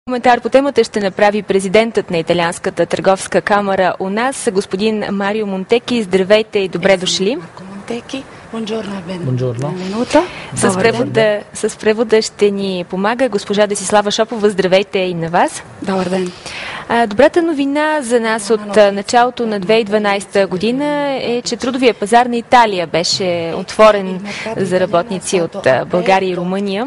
Коментар по темата ще направи президентът на Италианската търговска камара у нас, господин Марио Монтеки. Здравейте и добре дошли. С превода ще ни помага госпожа Десислава Шопова. Здравейте и на вас. Добър ден. Добрата новина за нас от началото на 2012 година е, че трудовия пазар на Италия беше отворен за работници от България и Румъния.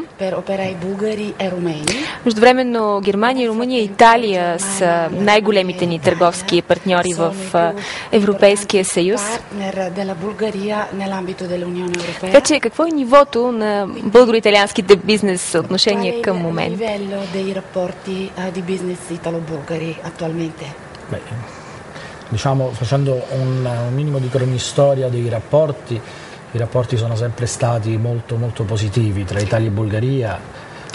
Междувременно Германия, Румъния и Италия са най-големите ни търговски партньори в Европейския съюз. Така че какво е нивото на българо-италианските бизнес отношения към момента? Diciamo, facendo un minimo di cronistoria dei rapporti, i rapporti sono sempre stati molto positivi tra Italia e Bulgaria.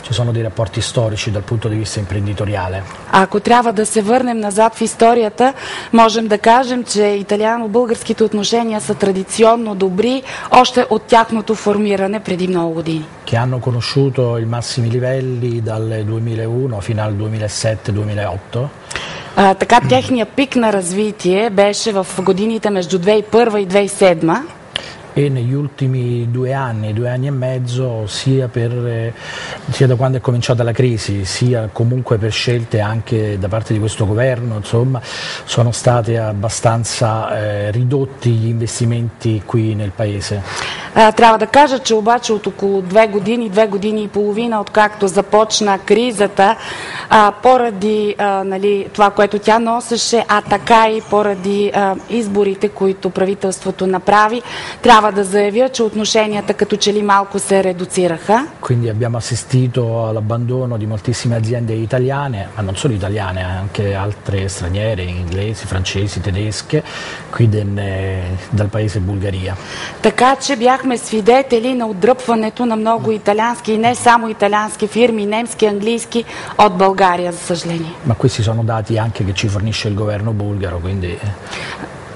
Ci sono dei rapporti storici dal punto di vista imprenditoriale. Ако трябва да се върнем назад в историята, можем да кажем, че италиано-българските отношения са традиционно добри още от тяхното формиране преди много години. Che hanno conosciuto i massimi livelli dal 2001 fino al 2007-2008. Така техният пик на развитие беше в годините между 2001 и 2007. E negli ultimi 2 anni e mezzo, sia da quando è cominciata la crisi, sia comunque per scelte anche da parte di questo governo, insomma, sono stati abbastanza ridotti gli investimenti qui nel paese. Трябва да кажа, че обаче от около 2 години и половина, откакто започна кризата, поради това, което тя носеше, а така и поради изборите, които правителството направи, трябва да заявя, че отношенията като че ли малко се редуцираха. Quindi abbiamo assistito all'abbandono di moltissime aziende italiane, ma non solo italiane, anche altre straniere, inglesi, francesi, tedesche, qui dal paese Bulgaria. Така че бяхме свидетели на отдръпването на много италиански и не само италиански фирми, немски, английски от България, за съжаление. Ma questi sono dati anche che ci fornisce il governo bulgaro, quindi...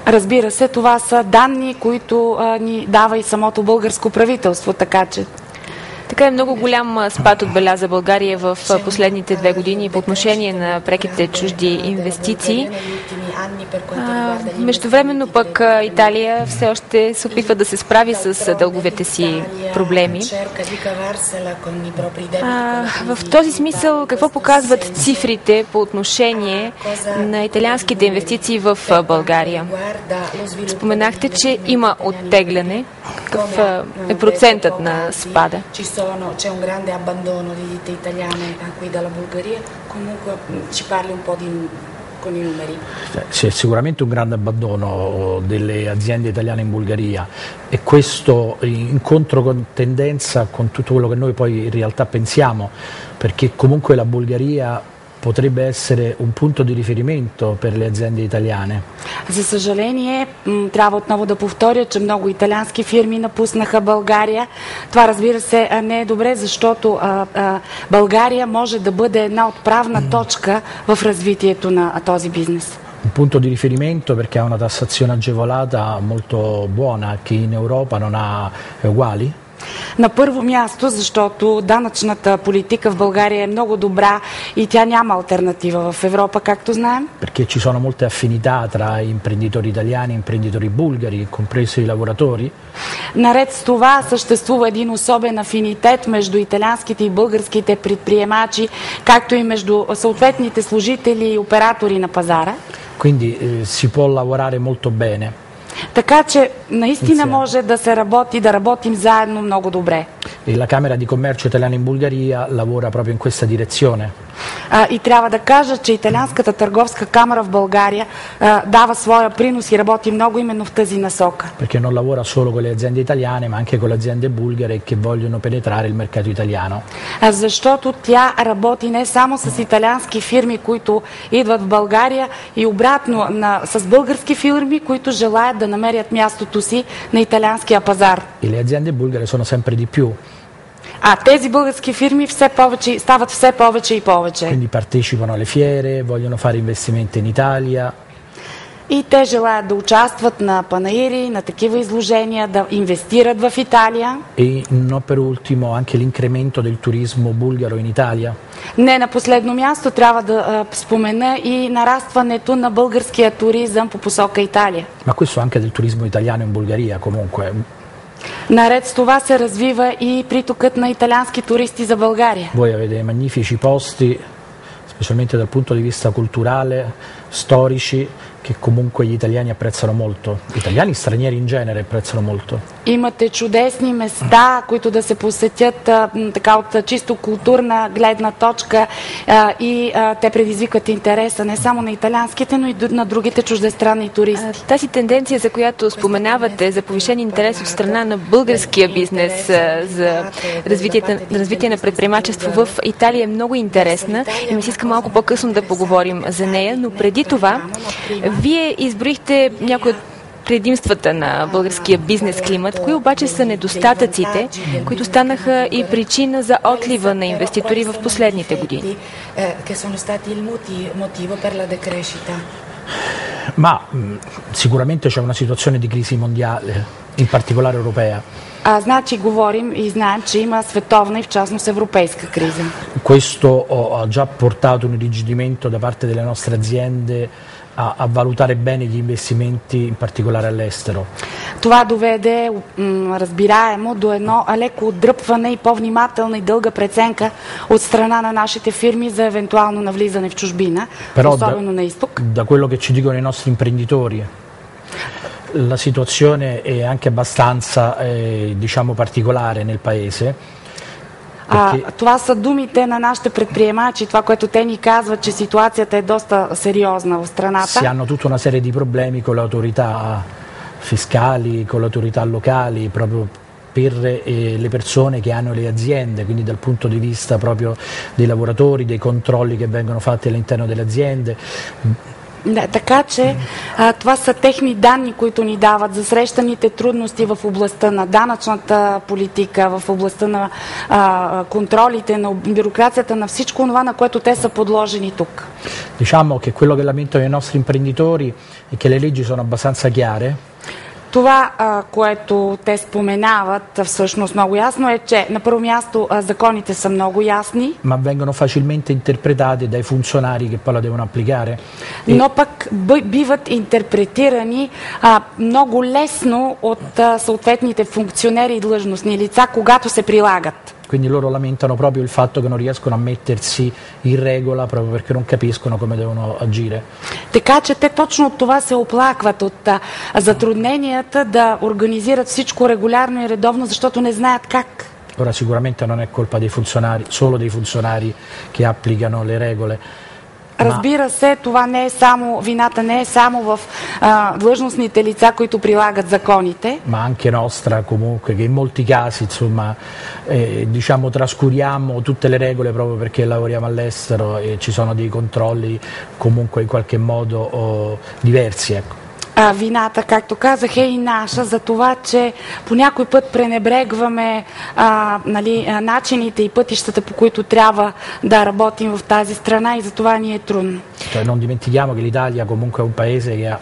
Разбира се, това са данни, които ни дава и самото българско правителство, така че... Така е, много голям спад отбеляза България в последните 2 години по отношение на преките чужди инвестиции. Междувременно пък Италия все още се опитва да се справи с дълговете си проблеми. В този смисъл, какво показват цифрите по отношение на италианските инвестиции в България? Споменахте, че има оттегляне. Какъв е процентът на спада? C'è un grande abbandono di ditte italiane qui dalla Bulgaria, comunque ci parli un po' con i numeri. C'è sicuramente un grande abbandono delle aziende italiane in Bulgaria e questo in controtendenza con tutto quello che noi poi in realtà pensiamo, perché comunque la Bulgaria potrebbe essere un punto di riferimento per le aziende italiane. За съжаление, трябва отново да повторя, че много италиански фирми напуснаха България. Това, разбира се, не е добре, защото България може да бъде една отправна точка в развитието на този бизнес. Un punto di riferimento perché ha una tassazione agevolata molto buona che in Europa non ha uguali. На първо място, защото данъчната политика в България е много добра и тя няма алтернатива в Европа, както знаем. Perché ci sono molte affinità tra imprenditori italiani e imprenditori bulgari, compreso i lavoratori. Наред с това съществува един особен афинитет между италианските и българските предприемачи, както и между съответните служители и оператори на пазара. Quindi si può lavorare molto bene. Така че наистина може да се работи, да работим заедно много добре. E la Camera di Commercio italiana in Bulgaria lavora proprio in questa direzione. И трябва да кажа, че Италианската търговска камара в България дава своя принос и работи много именно в тази насока. Perché non lavora solo con le aziende italiane, ma anche con le aziende bulgare che vogliono penetrare il mercato italiano. Защото тя работи не само с италиански фирми, които идват в България, и обратно с български фирми, които желаят да намерят мястото си на италианския пазар. E le aziende bulgare sono sempre di più. А тези български фирми стават все повече и повече. Quindi partecipano alle fiere, vogliono fare investimenti in Italia. И те желаят да участват на панаири, на такива изложения, да инвестират в Италия. E non per ultimo anche l'incremento del turismo bulgaro in Italia. Не на последно място трябва да спомена и нарастването на българския туризъм по посока Италия. Ma questo anche del turismo italiano in Bulgaria comunque. Наред с това се развива и притокът на италиански туристи за България. Voi avete magnifici posti, specialmente dal punto di vista culturale, storici, che comunque gli italiani apprezzano molto. Italiani e stranieri in genere apprezzano molto. Имате чудесни места, които да се посетят така от чисто културна гледна точка и те предизвикват интереса не само на италианските, но и на другите чуждестранни туристи. Тази тенденция, за която споменавате, за повишен интерес от страна на българския бизнес за развитие на предприемачество в Италия е много интересна и ми се иска малко по-късно да поговорим за нея, но преди това вие изброихте някои от предимствата на българския бизнес климат, кои обаче са недостатъците, които станаха и причина за отлива на инвеститори в последните години. Ma sicuramente c'è una situazione di crisi mondiale, in particolare europea. Значи говорим и знаем, че има световна и в частност европейска криза. Questo ha già portato un irrigidimento da parte delle nostre aziende a valutare bene gli investimenti, in particolare all'estero. Това доведе, разбираемо, до едно леко отдръпване и по-внимателна и дълга преценка от страна на нашите фирми за евентуално навлизане в чужбина, особено на изток. Da quello che ci dicono i nostri imprenditori, la situazione è anche abbastanza diciamo particolare nel paese. Това са думите на нашите предприемачи, това, което те ни казват, че ситуацията е доста сериозна в страната. Si hanno tutta una serie di problemi con le autorità fiscali, con le autorità locali, proprio per le persone che hanno le aziende, quindi dal punto di vista proprio dei lavoratori, dei controlli che vengono fatti all'interno delle aziende. Да, така че това са техни данни, които ни дават за срещаните трудности в областта на данъчната политика, в областта на контролите, на бюрокрацията, на всичко това, на което те са подложени тук. Diciamo che quello che lamentano i nostri imprenditori è che le leggi sono abbastanza chiare. Това, което те споменават всъщност много ясно е, че на първо място законите са много ясни, ma vengono facilmente interpretate dai funzionari che poi la devono applicare. Но пък биват интерпретирани много лесно от съответните функционери и длъжностни лица, когато се прилагат. Quindi loro lamentano proprio il fatto che non riescono a mettersi in regola proprio perché non capiscono come devono agire. Така че те точно от това се оплакват, от затрудненията да организират всичко регулярно и редовно, защото не знаят как. Ora sicuramente non è colpa dei funzionari, solo dei funzionari che applicano le regole. Разбира се, това не е само, вината не е само в длъжностните лица, които прилагат законите. Ma anche nostra comunque, che in molti casi insomma diciamo trascuriamo tutte le regole proprio perché lavoriamo all'estero e ci sono dei controlli comunque in qualche modo diversi, ecco. Вината, както казах, е и наша за това, че по някой път пренебрегваме начините и пътищата, по които трябва да работим в тази страна и за това ни е трудно. Non dimentichiamo che l'Italia comunque è un paese che ha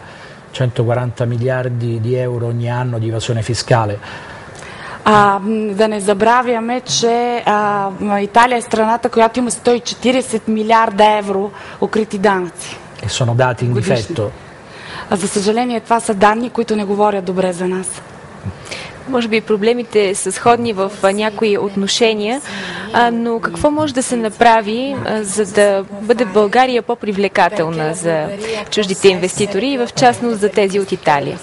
140 miliardi di euro ogni anno di evasione fiscale. Да не забравяме, че Италия е страната, която има 140 милиарда евро укрити данъци. E sono dati in difetto. За съжаление, това са данни, които не говорят добре за нас. Може би проблемите са сходни в някои отношения, но какво може да се направи, за да бъде България по-привлекателна за чуждите инвеститори и в частност за тези от Италия?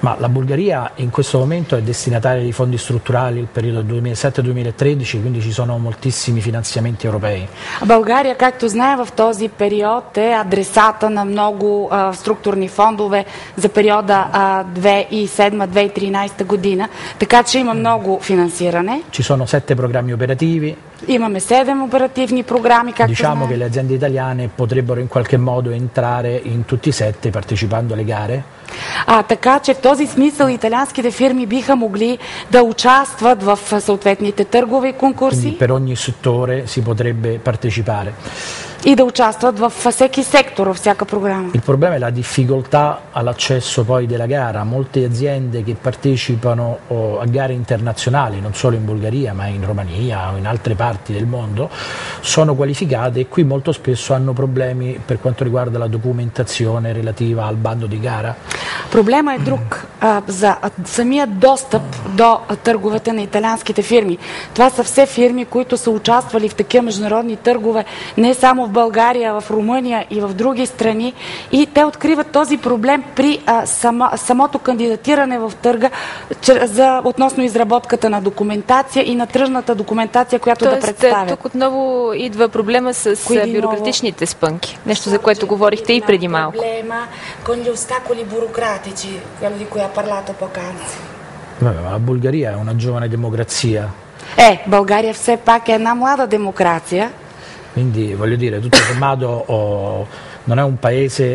Ma la Bulgaria in questo momento è destinataria di fondi strutturali il periodo 2007-2013, quindi ci sono moltissimi finanziamenti europei. България, както знаем, в този период е адресата на много структурни фондове за периода 2007-2013 година, така че има много финансиране. Ci sono 7 programmi operativi. Имаме 7 оперативни програми, както Diciamo che le aziende italiane potrebbero in qualche modo entrare in tutti i 7 partecipando alle gare. Така че в този смисъл италианските фирми биха могли да участват в съответните търгове и конкурси. Quindi per ogni settore si potrebbe partecipare. И да участват във всеки сектор, във всяка програма. Il problema è la difficoltà all'accesso poi della gara. Molte aziende che partecipano a gare internazionali, non solo in Bulgaria ma in Romania o in altre parti del mondo, sono qualificate e qui molto spesso hanno problemi per quanto riguarda la documentazione relativa al bando di gara. Проблема е друг за самия достъп до търговете на италианските фирми. Това са все фирми, които са участвали в такива международни търгове не само в България, в Румъния и в други страни, и те откриват този проблем при самото кандидатиране в търга относно изработката на документация и на тръжната документация, която да представят. Тук отново идва проблема с бюрократичните спънки. Нещо, за което говорихте и преди малко. Проблема con gli ostacoli burocratici, quello di cui ha parlato poc'anzi. La Bulgaria è una giovane democrazia. България все пак е една млада демокрация. Quindi voglio dire, tutto sommato non è un paese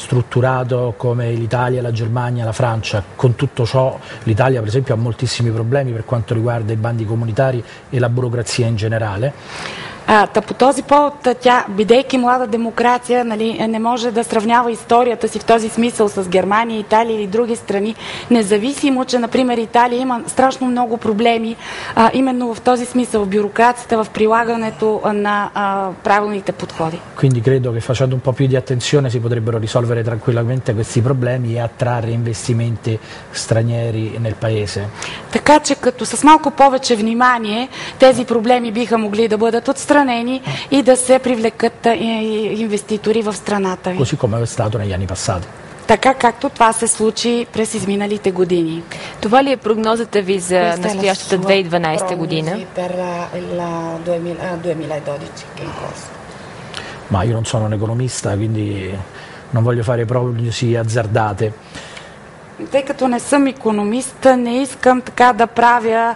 strutturato come l'Italia, la Germania, la Francia. Con tutto ciò l'Italia per esempio ha moltissimi problemi per quanto riguarda i bandi comunitari e la burocrazia in generale. По този повод тя, бидейки млада демокрация, не може да сравнява историята си в този смисъл с Германия, Италия или други страни, независимо, че, например, Италия има страшно много проблеми, именно в този смисъл, в бюрокрацията, в прилагането на правилните подходи. Quindi credo che facendo un po' più di attenzione si potrebbero risolvere tranquillamente questi problemi e attrarre investimenti stranieri nel paese. Така че, като с малко повече внимание, тези проблеми биха могли да бъдат отстранени и да се привлекат инвеститори в страната ви. Così come è stato negli anni passati. Така както това се случи през изминалите години. Това ли е прогнозата ви за настоящата 2012 година? Ma io non sono un economista, quindi non voglio fare prognosi azzardate. Тъй като не съм икономист, не искам така да правя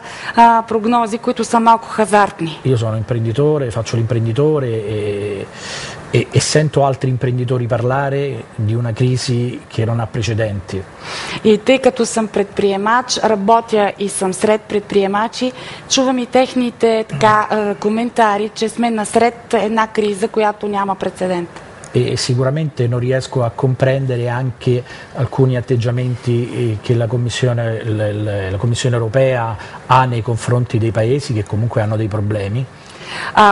прогнози, които са малко хазартни. Io sono imprenditore, faccio l'imprenditore e sento altri imprenditori parlare di una crisi che non ha precedenti. И тъй като съм предприемач, работя и съм сред предприемачи, чувам и техните коментари, че сме насред една криза, която няма прецедент. E sicuramente non riesco a comprendere anche alcuni atteggiamenti che la Commissione europea ha nei confronti dei paesi che comunque hanno dei problemi.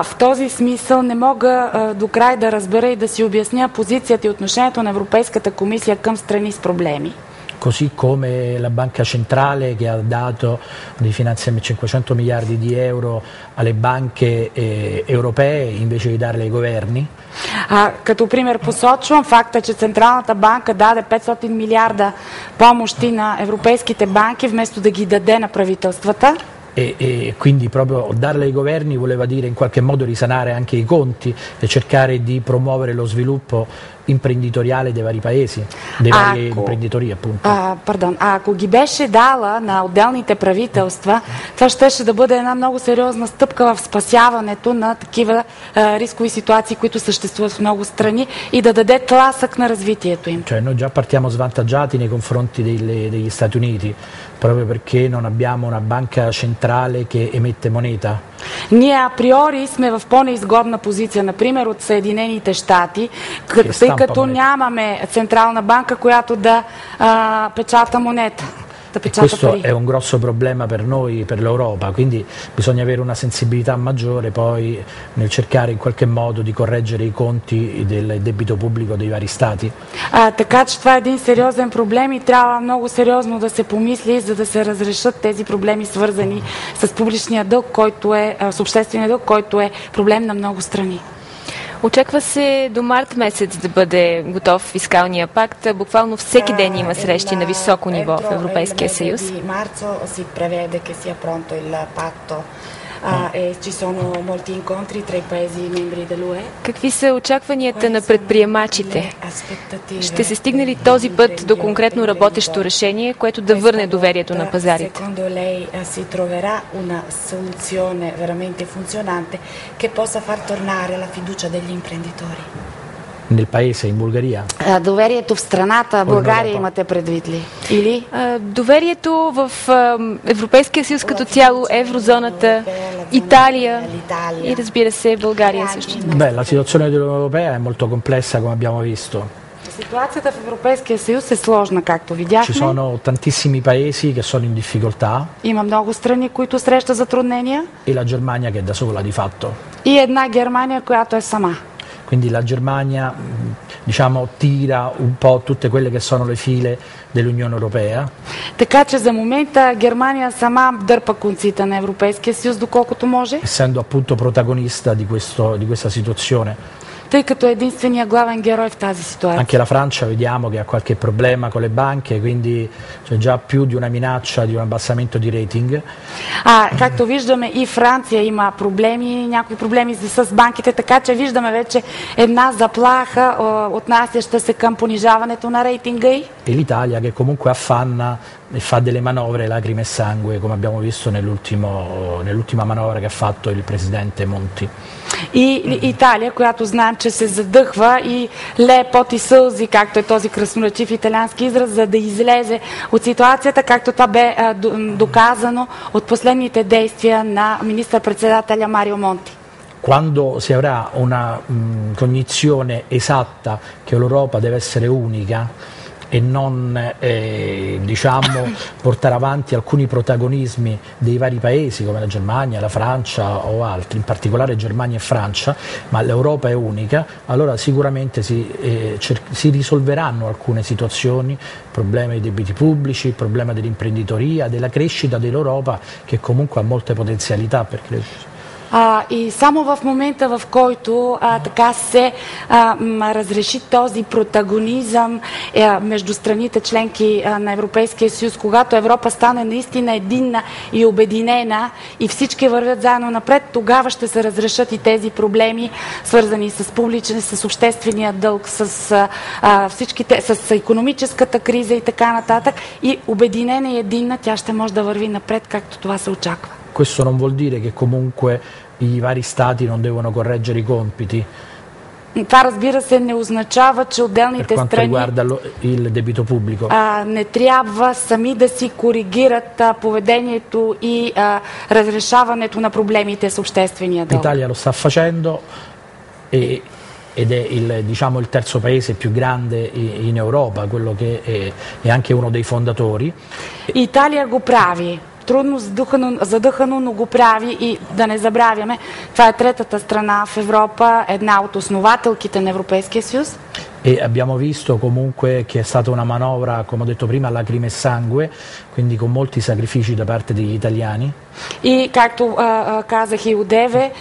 В този смисъл не мога до край да разбера и да си обясня позицията и отношението на Европейската комисия към страни с проблеми. Così come la Banca Centrale che ha dato dei finanziamenti 500 miliardi di euro alle banche europee invece di darle ai governi. Като пример посочвам факта, че Централната банка даде 500 милиарда помощи на европейските банки, вместо да ги даде на правителствата. E quindi proprio darle ai governi voleva dire in qualche modo risanare anche i conti e cercare di promuovere lo sviluppo imprenditoriale dei vari paesi, dei vari imprenditori appunto. Ако ги беше дала на отделните правителства, това щеше да бъде една много сериозна стъпка в спасяването на такива рискови ситуации, които съществуват в много страни, и да даде тласък на развитието им. Cioè noi già partiamo svantaggiati nei confronti degli Stati Uniti, proprio perché non abbiamo una banca centrale che emette moneta. Ние априори сме в по-неизгодна позиция, например, от Съединените щати, тъй като нямаме централна банка, която да печата монета. Questo è un grosso problema per noi, per l'Europa, quindi bisogna avere una sensibilità maggiore poi nel cercare in qualche modo di correggere i conti del debito pubblico dei vari stati. Така че това е един сериозен проблем и трябва много сериозно да се помисли, за да се разрешат тези проблеми, свързани с публичния дълг, с обществения дълг, който е проблем на много страни. Очаква се до март месец да бъде готов фискалния пакт. Буквално всеки ден има срещи на високо ниво в Европейския съюз. Ci sono molti incontri tra i paesi membri dell'UE. Какви са очакванията на предприемачите? Ще се стигне ли този път до конкретно работещо решение, което да върне доверието на пазарите? Secondo lei si troverà una soluzione veramente funzionante che possa far tornare la fiducia degli imprenditori? Nel paese, in Bulgaria? Доверието в страната, България имате предвид ли? Или? Доверието в Европейския съюз като цяло, еврозоната, Италия и разбира се България също. Beh, la situazione dell'Unione Europea è molto complessa, come abbiamo visto. Ситуацията в Европейския съюз е сложна, както Ci видяхме. sono tantissimi paesi che sono in difficoltà Има много страни, които срещат затруднения e la Germania che è da sola di fatto. и една Германия, която е сама. Quindi la Germania, diciamo, tira un po' tutte quelle che sono le file dell'Unione Europea. Така че за момента Германия сама дърпа конците на Европейския съюз, доколкото може, Essendo appunto protagonista di questa situazione. тъй като е единствения главен герой в тази ситуация. Anche la Francia vediamo che ha qualche problema con le banche, quindi c'è già più di una minaccia di un abbassamento di rating. Както виждаме, и Франция има проблеми, някои проблеми с банките, така че виждаме вече една заплаха, отнасяща се към понижаването на рейтинга й. E l'Italia che comunque affanna e fa delle manovre lacrime e sangue, come abbiamo visto nell'ultima manovra che ha fatto il presidente Monti. И Италия, която знаем, че се задъхва и лее пот и сълзи, както е този красноречив италиански израз, за да излезе от ситуацията, както това бе доказано от последните действия на министър-председателя Марио Монти. Quando si avrà una cognizione esatta che l'Europa deve essere unica e non diciamo portare avanti alcuni protagonismi dei vari paesi come la Germania, la Francia o altri, in particolare Germania e Francia, ma l'Europa è unica, allora sicuramente si risolveranno alcune situazioni, il problema dei debiti pubblici, il problema dell'imprenditoria, della crescita dell'Europa che comunque ha molte potenzialità perché И само в момента, в който така се разреши този протагонизъм между страните членки на Европейския съюз, когато Европа стане наистина единна и обединена и всички вървят заедно напред, тогава ще се разрешат и тези проблеми, свързани с публичен, с обществения дълг, с икономическата криза и така нататък. И обединена и единна тя ще може да върви напред, както това се очаква. Questo non vuol dire che comunque i vari stati non devono correggere i compiti. Това, разбира се, не означава, че отделните страни не трябва сами да си коригират поведението и разрешаването на проблемите с обществения дълг. L'Italia lo sta facendo ed è il terzo paese più grande in Europa, quello che è anche uno dei fondatori. Италия го прави. Трудно задъхано, но го прави и да не забравяме, това е третата страна в Европа, една от основателките на Европейския съюз. E abbiamo visto comunque che è stata una manovra, come ho detto prima, lacrime e sangue, quindi con molti sacrifici da parte degli italiani. И както казах и одеве,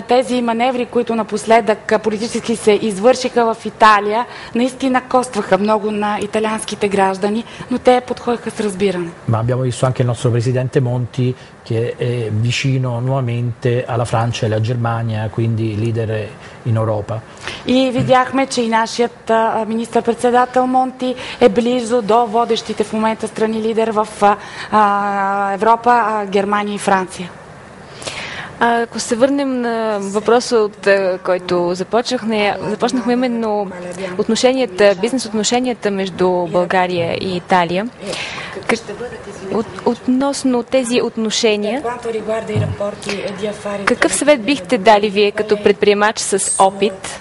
тези маневри, които напоследък политически се извършиха в Италия, наистина костваха много на италианските граждани, но те подходиха с разбиране. Ma abbiamo visto anche il nostro presidente Monti che è vicino nuovamente alla Francia e alla Germania, quindi leader in Europa. И видяхме, че и нашият министър-председател Монти е близо до водещите в момента страни лидер в Европа, Германия и Франция. Ако се върнем на въпроса, от който започнахме именно бизнес отношенията между България и Италия. Относно тези отношения, какъв съвет бихте дали вие като предприемач с опит?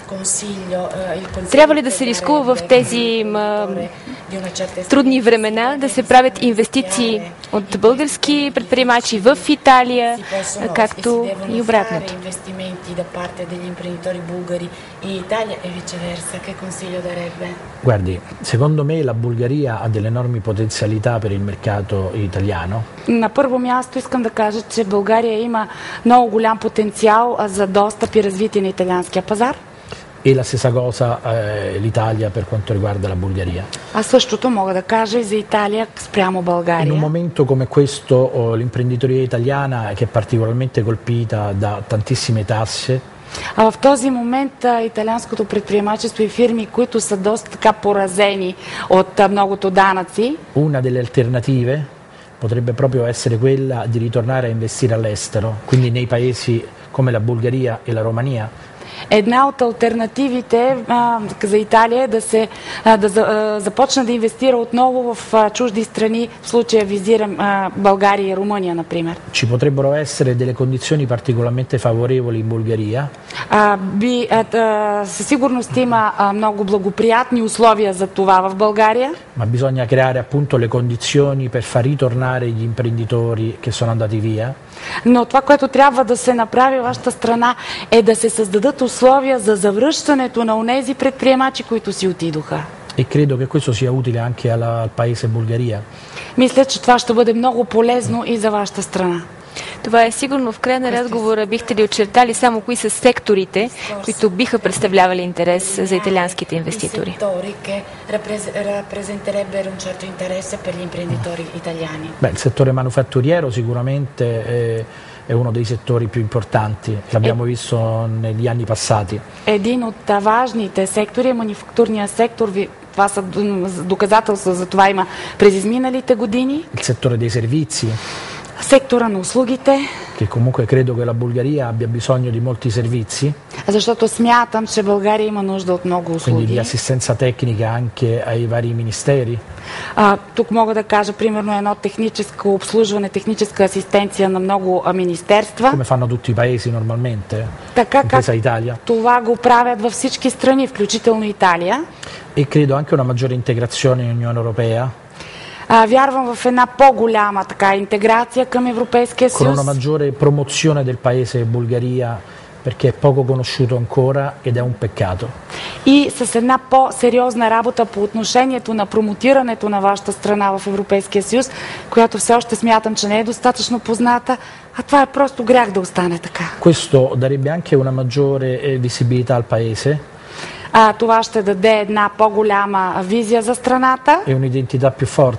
Трябва ли да се рискува в тези трудни времена да се правят инвестиции от български предприемачи в Италия, както и обратното? Guardi, secondo me la Bulgaria ha delle enormi potenzialità per il mercato italiano. На първо място искам да кажа, че България има много голям потенциал за достъп и развитие на италианския пазар. E la stessa cosa l'Italia per quanto riguarda la Bulgaria. А същото мога да кажа и за Италия спрямо България. In un momento come questo l'imprenditoria italiana che è particolarmente colpita da tantissime tasse. А в този момент италианското предприемачество и фирми, които са доста така поразени от многото данъци. Una delle alternative potrebbe proprio essere quella di ritornare a investire all'estero, quindi nei paesi come la Bulgaria e la Romania. Една от алтернативите за Италия е да започне да инвестира отново в чужди страни, в случая визирам България и Румъния, например. Ci potrebbero essere delle condizioni particolarmente favorevoli in Bulgaria? Със сигурност има много благоприятни условия за това в България. Ma bisogna creare appunto le condizioni per far ritornare gli imprenditori che sono andati via? Но това, което трябва да се направи в вашата страна, е да се създадат условия за завръщането на онези предприемачи, които си отидоха. E credo che questo sia utile anche al paese Bulgaria. Мисля, че това ще бъде много полезно и за вашата страна. Това е сигурно. В края на разговора бихте ли очертали само кои са секторите, които биха представлявали интерес за италианските инвеститори? Beh, il settore manufatturiero sicuramente è uno dei settori più importanti, l'abbiamo visto negli anni passati. Един от важните сектори е мануфактурния сектор. Това са доказателства за това има през изминалите години. Il settore dei servizi. Сектора на услугите. Che comunque credo che la Bulgaria abbia bisogno di molti servizi. Защото смятам, че България има нужда от много услуги. Quindi di assistenza tecnica anche ai vari ministeri. Тук мога да кажа примерно едно техническо обслужване, техническа асистенция на много министерства. Come fanno tutti i paesi normalmente, така compresa Italia. Това го правят във всички страни, включително Италия. E credo anche una maggiore integrazione in Unione Europea. Вярвам в една по-голяма интеграция към Европейския съюз. Con una maggiore promozione del paese Bulgaria, perché è poco conosciuto ancora ed è un peccato. И с една по-сериозна работа по отношението на промотирането на вашата страна в Европейския съюз, която все още смятам, че не е достатъчно позната, а това е просто грях да остане така. Questo darebbe anche una maggiore visibilità al paese. Това ще даде една по-голяма визия за страната. E un'identità più forte.